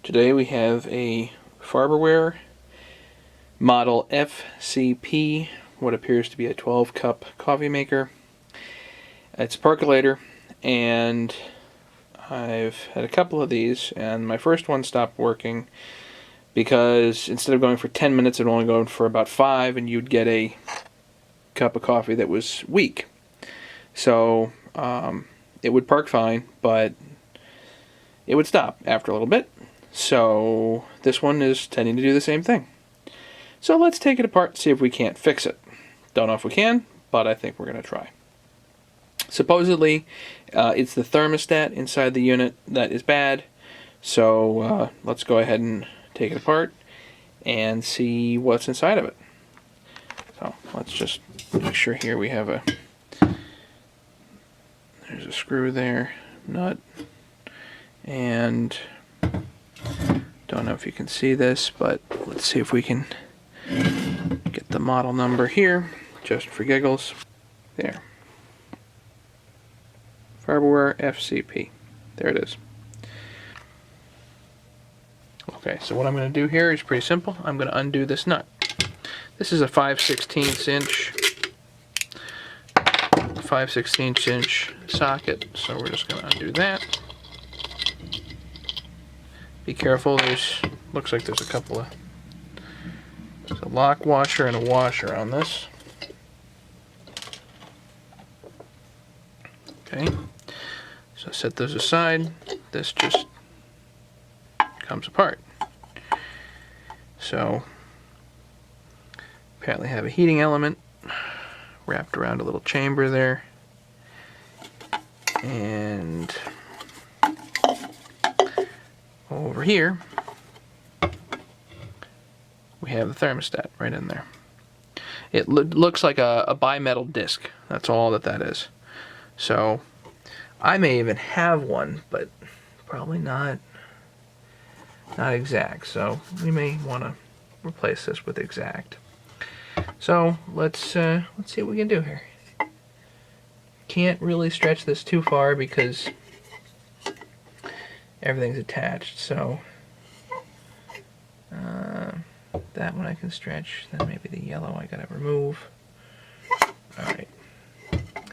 Today we have a farberware model FCP, what appears to be a 12-cup coffee maker. It's a percolator, and I've had a couple of these, and my first one stopped working because instead of going for 10 minutes, it only going for about 5, and you'd get a cup of coffee that was weak. So it would perk fine, but it would stop after a little bit. So this one is tending to do the same thing. So let's take it apart and see if we can't fix it. Don't know if we can, but I think we're going to try. Supposedly, it's the thermostat inside the unit that is bad. So let's go ahead and take it apart and see what's inside of it. So let's just make sure here we have there's a screw there, nut, and don't know if you can see this, but let's see if we can get the model number here, just for giggles. There. Farberware FCP. There it is. Okay, so what I'm going to do here is pretty simple. I'm going to undo this nut. This is a 5/16 inch socket, so we're just going to undo that. Be careful, looks like there's a lock washer and a washer on this. Okay, so set those aside. This just comes apart. So apparently have a heating element wrapped around a little chamber there, and over here we have the thermostat right in there. It looks like a bimetal disc. That's all that is. So I may even have one, but probably not exact. So we may want to replace this with exact. So let's see what we can do here. Can't really stretch this too far because everything's attached. So that one I can stretch. Then maybe the yellow I gotta remove. All right.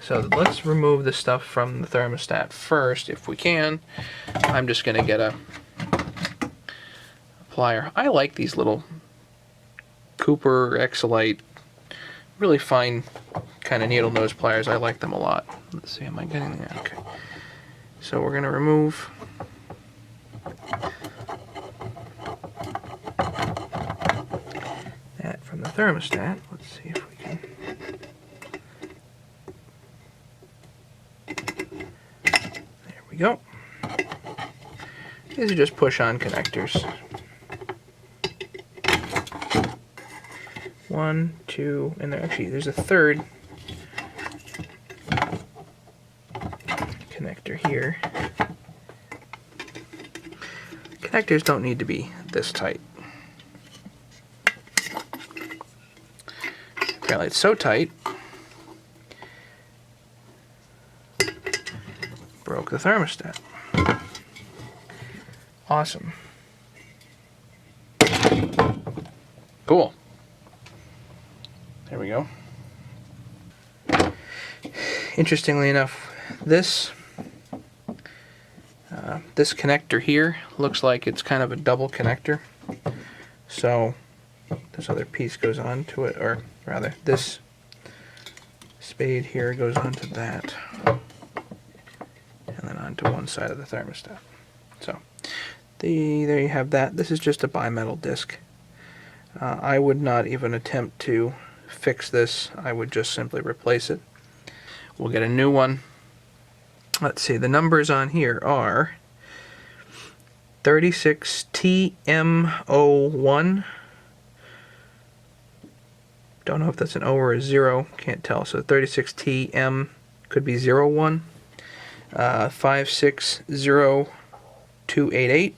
So let's remove the stuff from the thermostat first, if we can. I'm just gonna get a plier. I like these little Cooper Exolite, really fine kind of needle nose pliers. I like them a lot. Let's see, am I getting there? Okay. So we're gonna remove that from the thermostat. Let's see if we can. There we go. These are just push-on connectors. 1, 2, and there's a third connector here. Connectors don't need to be this tight. Apparently it's so tight, broke the thermostat. Awesome. Cool. There we go. Interestingly enough, this connector here looks like it's kind of a double connector. So this other piece goes onto it, or rather this spade here goes onto that, and then onto one side of the thermostat. So there you have that. This is just a bimetal disc. I would not even attempt to fix this. I would just simply replace it. We'll get a new one. Let's see, the numbers on here are 36TM01. Don't know if that's an O or a 0, can't tell. So 36TM could be 01. 560288.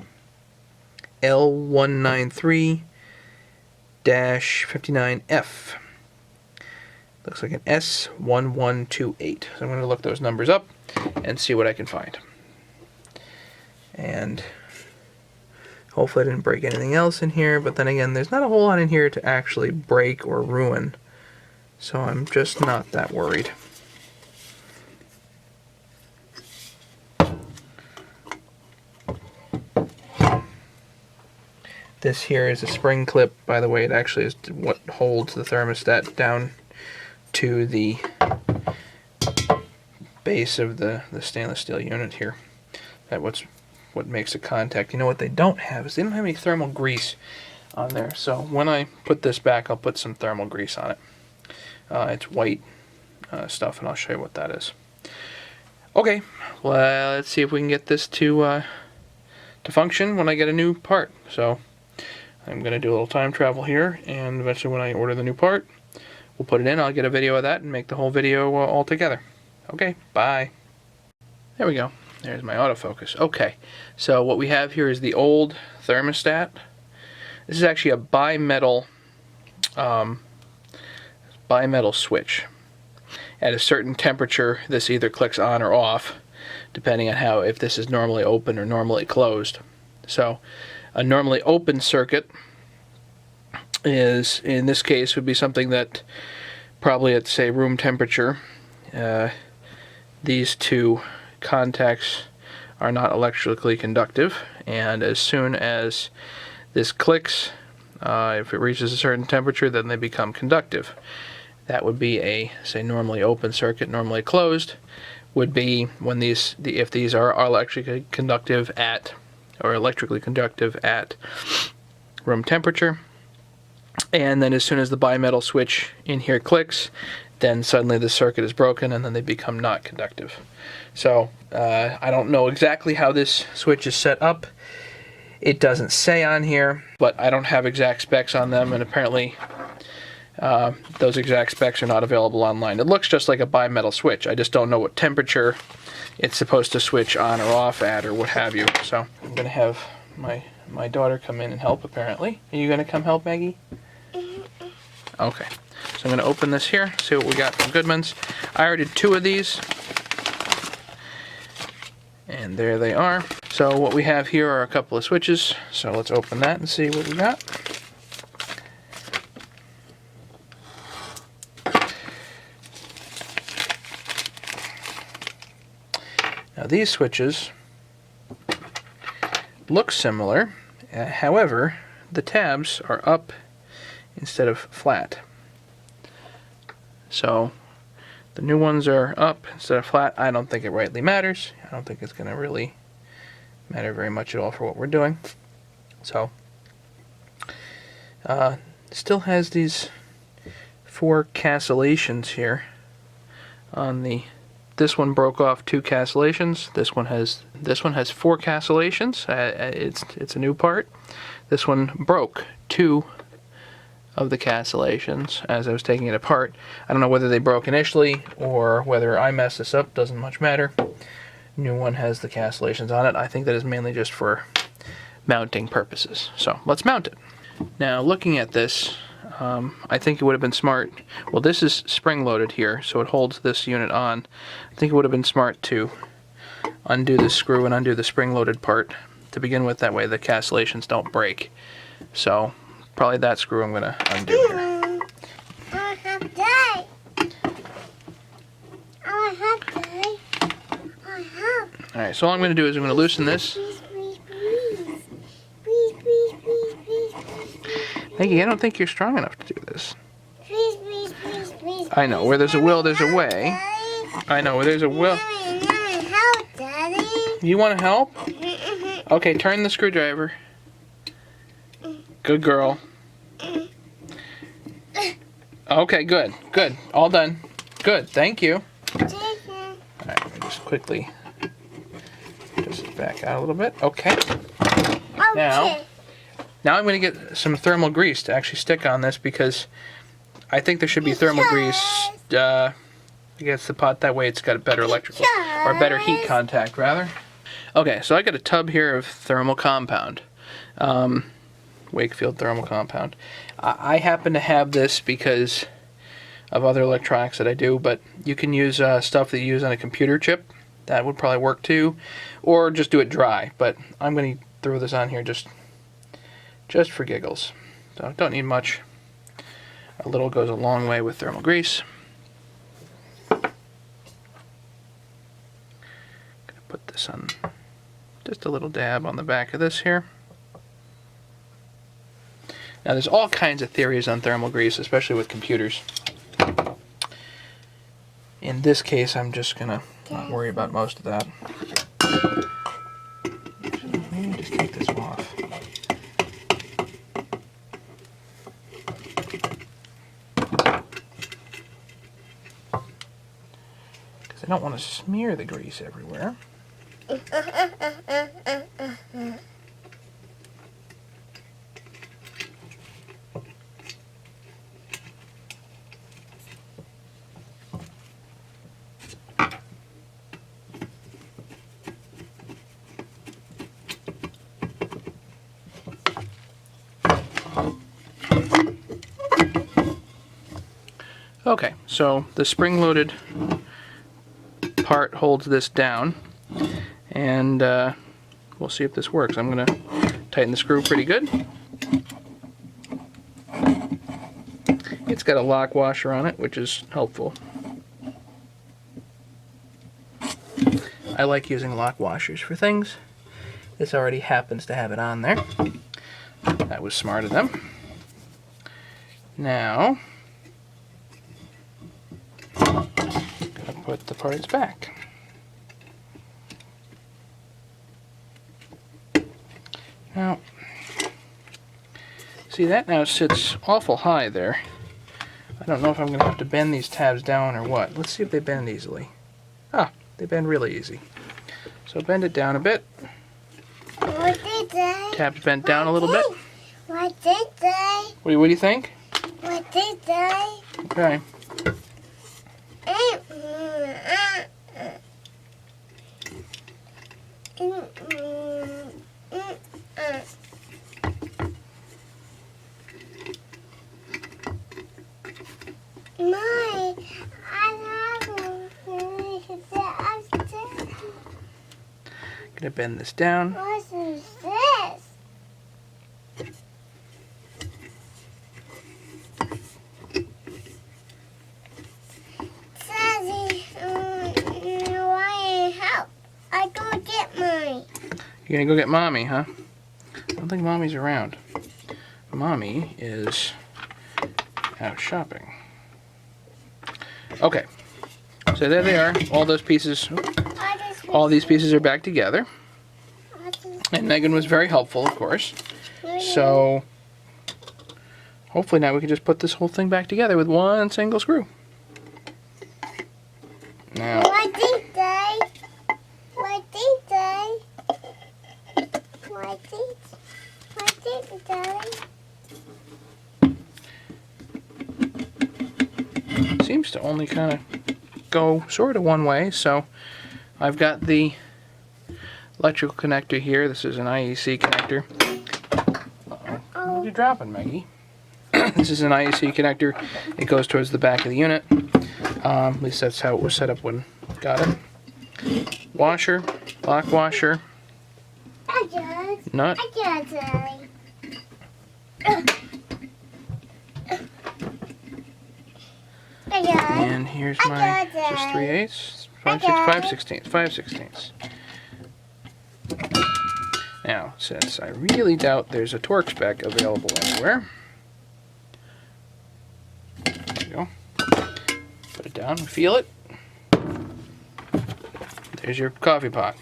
L193-59F. Looks like an S1128. So I'm going to look those numbers up and see what I can find. And Hopefully I didn't break anything else in here, but then again, there's not a whole lot in here to actually break or ruin. So I'm just not that worried. This here is a spring clip, by the way. It actually is what holds the thermostat down to the base of the stainless steel unit here. That's what makes the contact. You know what they don't have is they don't have any thermal grease on there. So when I put this back, I'll put some thermal grease on it. It's white stuff, and I'll show you what that is. Okay, well, let's see if we can get this to function when I get a new part. So I'm going to do a little time travel here, and eventually when I order the new part, we'll put it in. I'll get a video of that and make the whole video all together. Okay, bye. There we go. There's my autofocus. Okay, so what we have here is the old thermostat. This is actually a bimetal switch. At a certain temperature, this either clicks on or off, depending on if this is normally open or normally closed. So a normally open circuit is, in this case, would be something that probably at, say, room temperature, these two contacts are not electrically conductive, and as soon as this clicks, if it reaches a certain temperature, then they become conductive. That would be a, say, normally open circuit. Normally closed would be when if these are electrically conductive at room temperature, and then as soon as the bimetal switch in here clicks, then suddenly the circuit is broken and then they become not conductive. So I don't know exactly how this switch is set up. It doesn't say on here, but I don't have exact specs on them, and apparently those exact specs are not available online. It looks just like a bimetal switch. I just don't know what temperature it's supposed to switch on or off at or what have you. So I'm going to have my daughter come in and help, apparently. Are you going to come help, Maggie? Okay. So I'm going to open this here, see what we got from Goodman's. I already did 2 of these. And there they are. So what we have here are a couple of switches. So let's open that and see what we got. Now these switches look similar. However, the tabs are up instead of flat. So the new ones are up instead of flat. I don't think it rightly matters. I don't think it's going to really matter very much at all for what we're doing. So still has these 4 cancellations here on the. This one broke off 2 cancellations. This one has 4 cancellations. It's a new part. This one broke 2 of the cancellations as I was taking it apart. I don't know whether they broke initially or whether I messed this up. Doesn't much matter. New one has the cancellations on it. I think that is mainly just for mounting purposes. So let's mount it. Now looking at this, I think it would have been smart. Well, this is spring-loaded here, so it holds this unit on. I think it would have been smart to undo the screw and undo the spring-loaded part to begin with. That way the cancellations don't break. So probably that screw I'm going to undo here. I have day. I have day. I have. All right, so all I'm going to do is I'm going to loosen this. Maggie, I don't think you're strong enough to do this. Please. I know, where there's a will, there's a way. I know, where there's a will. Help, Daddy. You want to help? Okay, turn the screwdriver. Good girl. Okay, good. All done. Good, thank you. Alright, let me just quickly just back out a little bit. Okay. Now I'm going to get some thermal grease to actually stick on this, because I think there should be thermal grease against the pot. That way it's got a better electrical, or better heat contact, rather. Okay, so I got a tub here of thermal compound. Wakefield thermal compound. I happen to have this because of other electronics that I do, but you can use stuff that you use on a computer chip. That would probably work too. Or just do it dry. But I'm going to throw this on here just just for giggles. So don't need much. A little goes a long way with thermal grease. Gonna put this on just a little dab on the back of this here. Now there's all kinds of theories on thermal grease, especially with computers. In this case, I'm just gonna not worry about most of that. Maybe just take this off. Because I don't want to smear the grease everywhere. Okay, so the spring-loaded part holds this down, and we'll see if this works. I'm going to tighten the screw pretty good. It's got a lock washer on it, which is helpful. I like using lock washers for things. This already happens to have it on there. That was smart of them. Now, put the parts back. Now, see, that now sits awful high there. I don't know if I'm going to have to bend these tabs down or what. Let's see if they bend easily. Ah, they bend really easy. So bend it down a bit. What did they? Tabs bent down a little bit. What did they? What do you think? What did they? Okay. Gonna bend this down. What is this? Daddy, why help? I go get mine. You're gonna go get Mommy, huh? I don't think Mommy's around. Mommy is out shopping. Okay, so there they are. All those pieces, all these pieces are back together. And Megan was very helpful, of course. So hopefully now we can just put this whole thing back together with one single screw. Now, What did they? What did they? What did they? seems to only kind of go sort of one way. So I've got the electrical connector here. This is an IEC connector. Uh-oh. What are you dropping, Maggie? This is an IEC connector. It goes towards the back of the unit. At least that's how it was set up when got it. Washer, lock washer, nut. And here's my just 3/8, 5/16. Now, since I really doubt there's a torque spec available anywhere, there you go. Put it down and feel it. There's your coffee pot.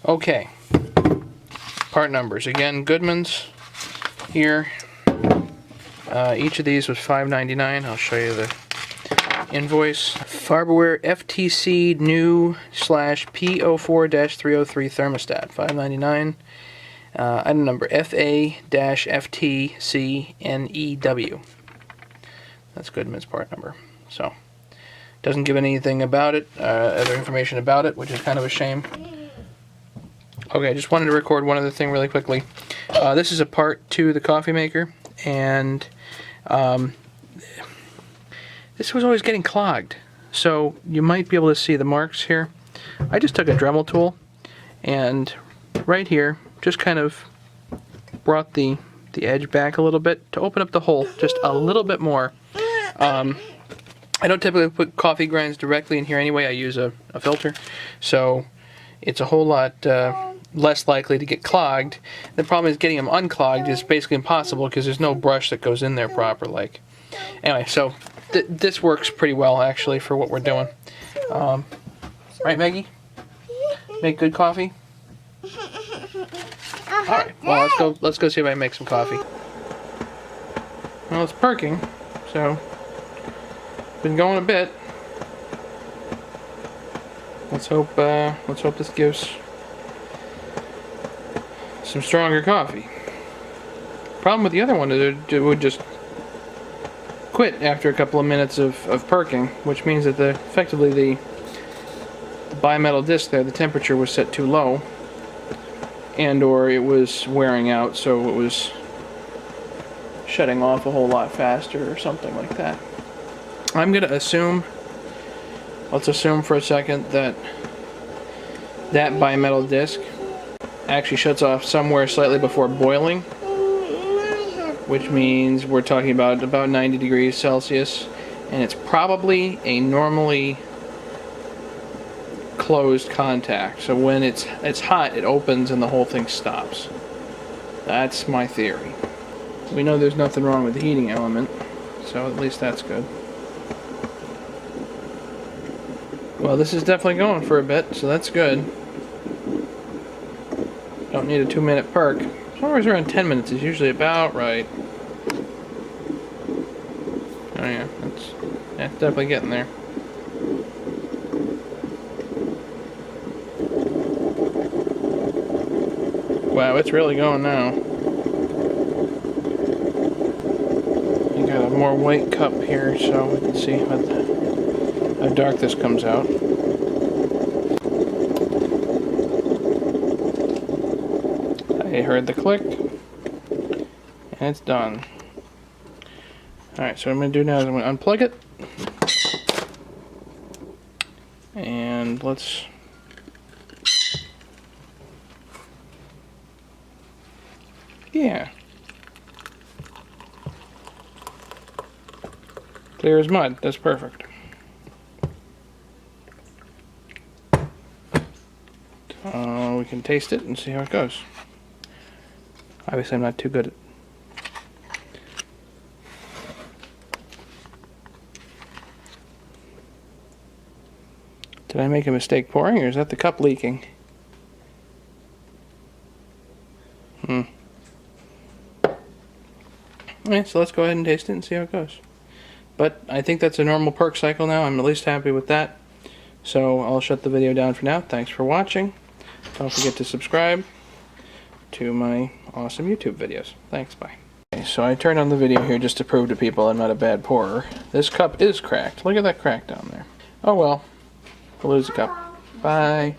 Okay. Part numbers. Again, Goodman's here. Each of these was $5.99. I'll show you the invoice. Farberware FTC new /P04-303 thermostat. $5.99. Item number FA-FTCNEW. That's Goodman's part number. So, doesn't give anything about it, other information about it, which is kind of a shame. Okay, just wanted to record one other thing really quickly. This is a part to the coffee maker, and this was always getting clogged. So you might be able to see the marks here. I just took a Dremel tool and right here just kind of brought the the edge back a little bit to open up the hole just a little bit more. I don't typically put coffee grinds directly in here anyway. I use a filter, so it's a whole lot less likely to get clogged. The problem is getting them unclogged is basically impossible because there's no brush that goes in there proper. Like, anyway, so this works pretty well actually for what we're doing. Right, Maggie? Make good coffee. All right. Well, let's go see if I can make some coffee. Well, it's perking, so been going a bit. Let's hope this gives some stronger coffee. Problem with the other one is it would just quit after a couple of minutes of perking, which means that effectively the bimetal disc there, the temperature was set too low, and or it was wearing out, so it was shutting off a whole lot faster or something like that. I'm going to assume, let's assume for a second that bimetal disc actually shuts off somewhere slightly before boiling, which means we're talking about 90 degrees Celsius, and it's probably a normally closed contact. So when it's hot, it opens and the whole thing stops. That's my theory. We know there's nothing wrong with the heating element, so at least that's good. Well, this is definitely going for a bit, so that's good. Don't need a 2-minute perk. Somewhere around 10 minutes is usually about right. Oh yeah, it's definitely getting there. Wow, it's really going now. You got a more white cup here, so we can see how dark this comes out. I heard the click, and it's done. Alright, so what I'm going to do now is I'm going to unplug it, and let's clear as mud. That's perfect. We can taste it and see how it goes. Obviously I'm not too good at Did I make a mistake pouring, or is that the cup leaking? Alright, so let's go ahead and taste it and see how it goes. But I think that's a normal perk cycle now. I'm at least happy with that. So I'll shut the video down for now. Thanks for watching. Don't forget to subscribe to my awesome YouTube videos. Thanks, bye. Okay, so I turned on the video here just to prove to people I'm not a bad pourer. This cup is cracked. Look at that crack down there. Oh well. I'll lose a cup. Bye.